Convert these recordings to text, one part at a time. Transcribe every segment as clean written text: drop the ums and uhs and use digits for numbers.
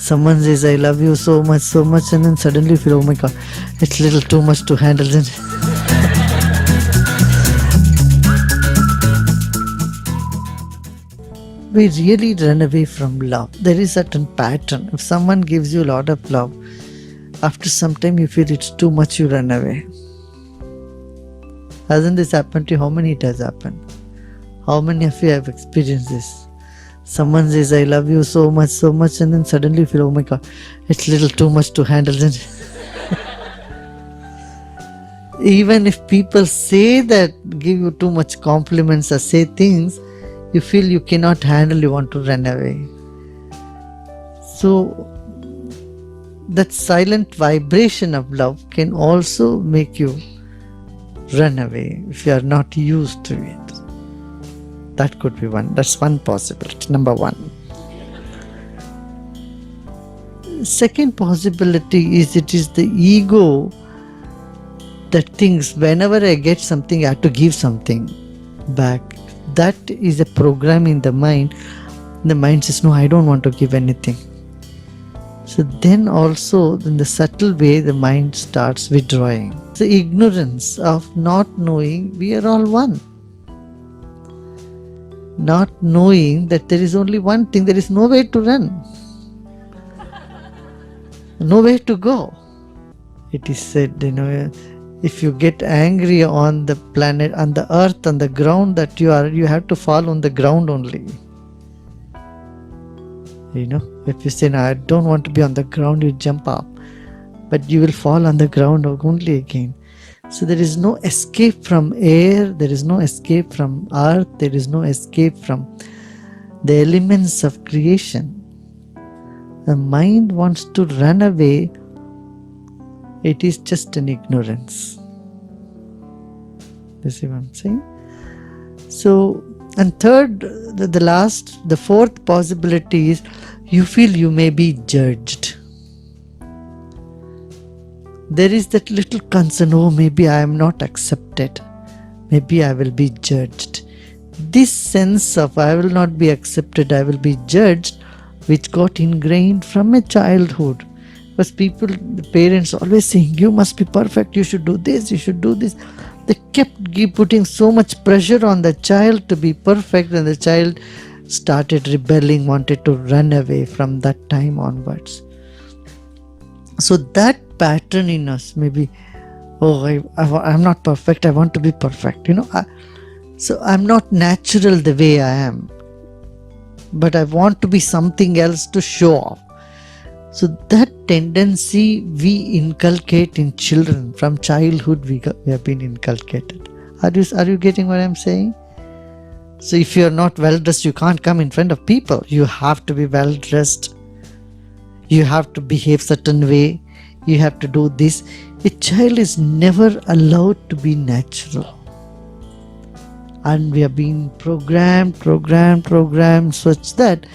Someone says, I love you so much, and then suddenly you feel, oh my god, it's a little too much to handle. Then we really run away from love. There is a certain pattern. If someone gives you a lot of love, after some time you feel it's too much, you run away. Hasn't this happened to you? How many it has happened? How many of you have experienced this? Someone says, I love you so much, and then suddenly you feel, oh my god, it's a little too much to handle. Then even if people say that, give you too much compliments or say things, you feel you cannot handle, you want to run away. So that silent vibration of love can also make you run away if you are not used to it. That could be one. That's one possibility. Number one. Second possibility is it is the ego that thinks whenever I get something, I have to give something back. That is a program in the mind. The mind says, no, I don't want to give anything. So then also, in the subtle way, the mind starts withdrawing. The ignorance of not knowing we are all one. Not knowing that there is only one thing, there is no way to run, no way to go. It is said, if you get angry on the planet, on the earth, on the ground that you are, you have to fall on the ground only. If you say, no, I don't want to be on the ground, you jump up, but you will fall on the ground only again. So there is no escape from air, there is no escape from earth, there is no escape from the elements of creation. The mind wants to run away, it is just an ignorance. You see what I'm saying? So, and third, the fourth possibility is you feel you may be judged. There is that little concern, oh, maybe I am not accepted. Maybe I will be judged. This sense of I will not be accepted, I will be judged, which got ingrained from a childhood. Because the parents always saying, you must be perfect, you should do this, you should do this. They kept putting so much pressure on the child to be perfect, and the child started rebelling, wanted to run away from that time onwards. So that pattern in us, maybe, I'm not perfect, I want to be perfect. So I'm not natural the way I am, but I want to be something else to show off. So that tendency we inculcate in children. From childhood we have been inculcated. Are you getting what I'm saying? So if you're not well dressed, you can't come in front of people. You have to be well dressed. You have to behave certain way. You have to do this. A child is never allowed to be natural. And we are being programmed such that,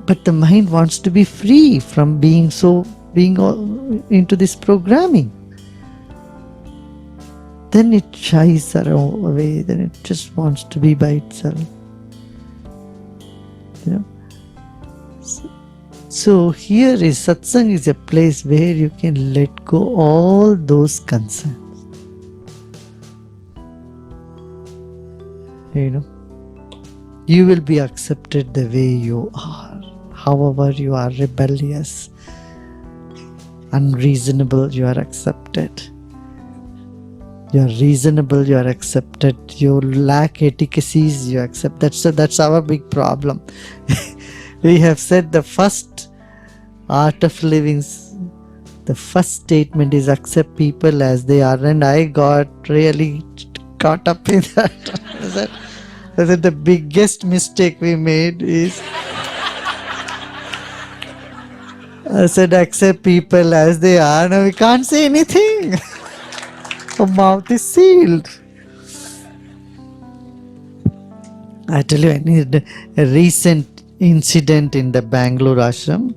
but the mind wants to be free from being into this programming. Then it shies away, then it just wants to be by itself. So here is satsang is a place where you can let go all those concerns. You will be accepted the way you are. However you are rebellious, unreasonable, you are accepted. You are reasonable, you are accepted. You lack efficacies, you accept that. So that's our big problem. We have said the first art of living, the first statement is accept people as they are, and I got really caught up in that. I said the biggest mistake we made is I said accept people as they are. Now we can't say anything. Our mouth is sealed. I tell you, I need a recent incident in the Bangalore ashram.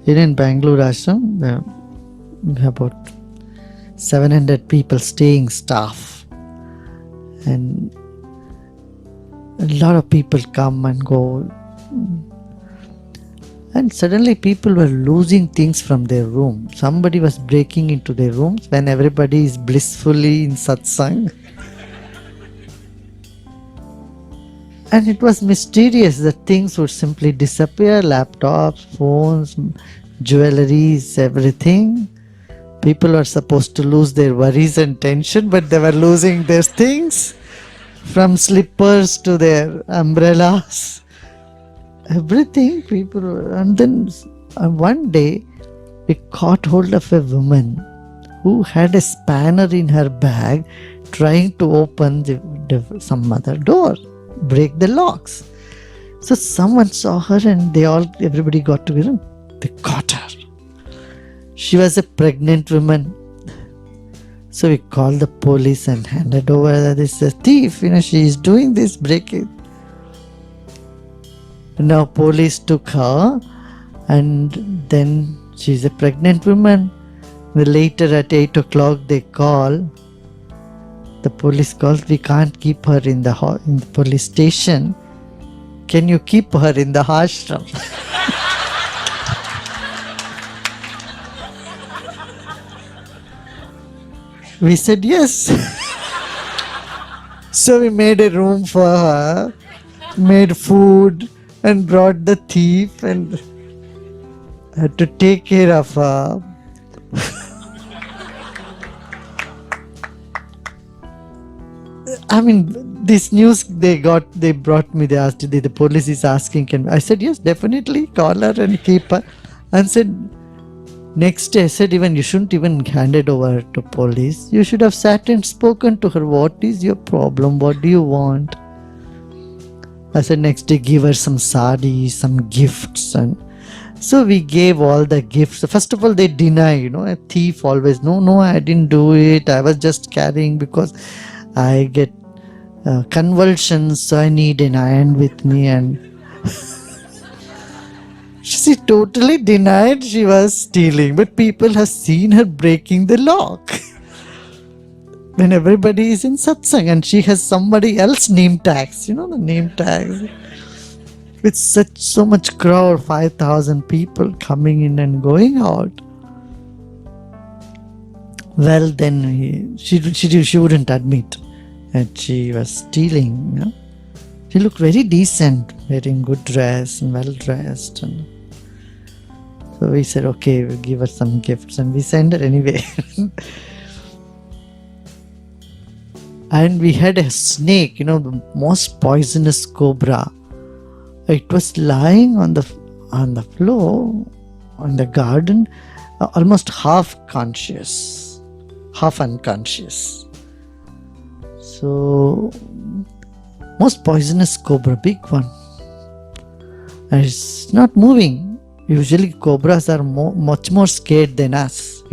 In Bangalore ashram, about 700 people staying staff. And a lot of people come and go. And suddenly people were losing things from their room. Somebody was breaking into their rooms when everybody is blissfully in satsang. And it was mysterious that things would simply disappear, laptops, phones, jewelries, everything. People were supposed to lose their worries and tension, but they were losing their things, from slippers to their umbrellas. Everything people were. And then one day we caught hold of a woman who had a spanner in her bag trying to open some other door, break the locks. So someone saw her and everybody got together. They caught her. She was a pregnant woman. So we called the police and handed over this thief. She is doing this breaking. Now police took her, and then she's a pregnant woman. Later at 8 o'clock they call. The police calls, we can't keep her in the police station. Can you keep her in the ashram? We said yes. So we made a room for her, made food, and brought the thief and had to take care of her. I mean, this news they brought me, they asked, the police is asking, I said, yes, definitely, call her and keep her. And said, next day I said, even you shouldn't even hand it over to police. You should have sat and spoken to her. What is your problem? What do you want? I said, next day give her some sari, some gifts. And so we gave all the gifts. First of all, they deny, a thief always, no, I didn't do it. I was just carrying because I get convulsions, so I need an iron with me. And she totally denied she was stealing, but people have seen her breaking the lock when everybody is in satsang, and she has somebody else name tags, the name tags, with so much crowd, 5,000 people coming in and going out. Well, then she wouldn't admit that she was stealing. She looked very decent, wearing good dress and well dressed. And so we said, okay, we'll give her some gifts, and we sent her anyway. And we had a snake, the most poisonous cobra. It was lying on the floor in the garden, almost half conscious, half unconscious. So, most poisonous cobra, big one. And it's not moving. Usually cobras are much more scared than us,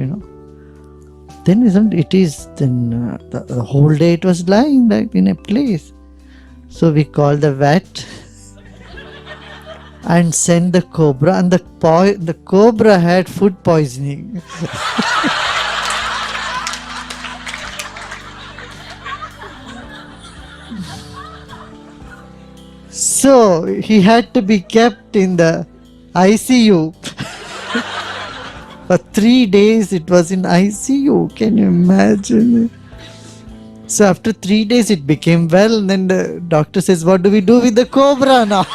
Then the whole day it was lying like in a place. So we called the vet and sent the cobra, and the cobra had food poisoning. So he had to be kept in the ICU. For 3 days it was in ICU. Can you imagine? So after 3 days it became well, and then the doctor says, what do we do with the cobra now?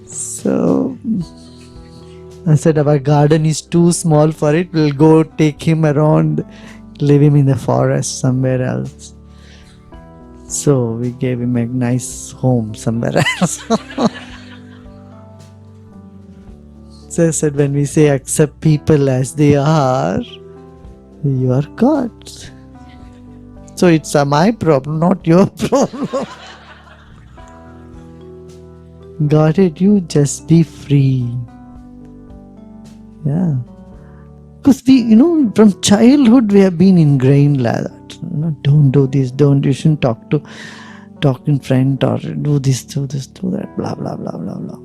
So I said, our garden is too small for it. We'll go take him around, leave him in the forest somewhere else. So we gave him a nice home somewhere else. So I said, when we say accept people as they are, you are God. So it's my problem, not your problem. Got it? You just be free. Yeah. Because we, from childhood we have been ingrained like that. Don't do this, you shouldn't talk in front, or do this, do that, blah, blah, blah, blah, blah.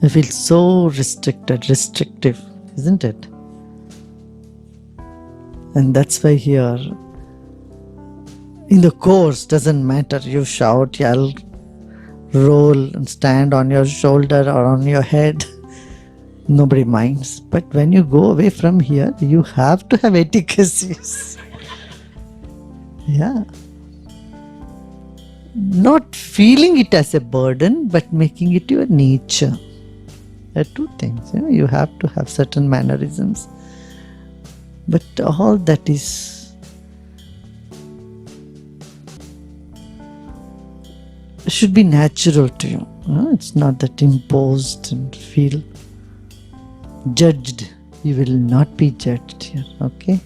I feel so restrictive, isn't it? And that's why here In the course, doesn't matter. You shout, yell, roll, and stand on your shoulder or on your head. Nobody minds. But when you go away from here, you have to have etiquettes. Yeah. Not feeling it as a burden, but making it your nature. There are two things. You have to have certain mannerisms. But all that should be natural to you. It's not that imposed and feel judged. You will not be judged here, okay?